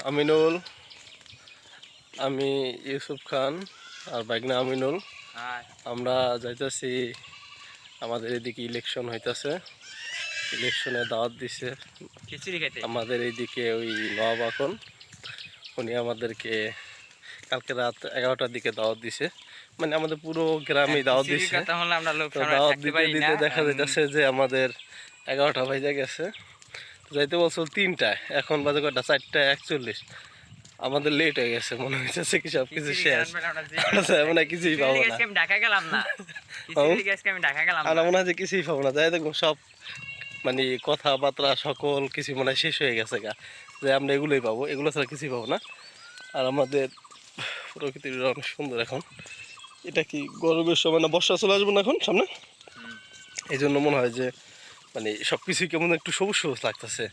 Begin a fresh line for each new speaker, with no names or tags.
আমিনুল, আমি ইউসুফ খান আর বাইকনা আমিনুল। আমরা যাইতেছি, আমাদের এদিকে ইলেকশন হইতেছে, ইলেকশনে দাওয়াত দিছে আমাদের এইদিকে ওই নবাব এখন। উনি আমাদেরকে কালকে রাত 11টার দিকে দাওয়াত দিছে, মানে আমাদের পুরো গ্রামে দাওয়াত দিছে। তো দাওয়াত দিতে দিতে দেখা যাইতেছে যে আমাদের 11টা বাজে গেছে। যাইতে বলছিল 3টায়, এখন বাজে কয়টা? 4:41। আমাদের লেট হয়ে গেছে, মনে হচ্ছে কি সবকিছু শেষ, মানে কিছুই পাবো না। আর মনে হয় যে কিছুই পাবো না, যাই দেখবো সব মানে কথাবার্তা সকল কিছু মনে হয় শেষ হয়ে গেছে গা, যে আমরা এগুলোই পাবো, এগুলো ছাড়া কিছুই পাবো না। আর আমাদের প্রকৃতির অনেক সুন্দর এখন। এটা কি গরমের সময় না বর্ষা চলে আসবো না এখন সামনে, এই জন্য মনে হয় যে মানে সব কিছুই কেমন একটু সবুজ সবুজ লাগতেছে।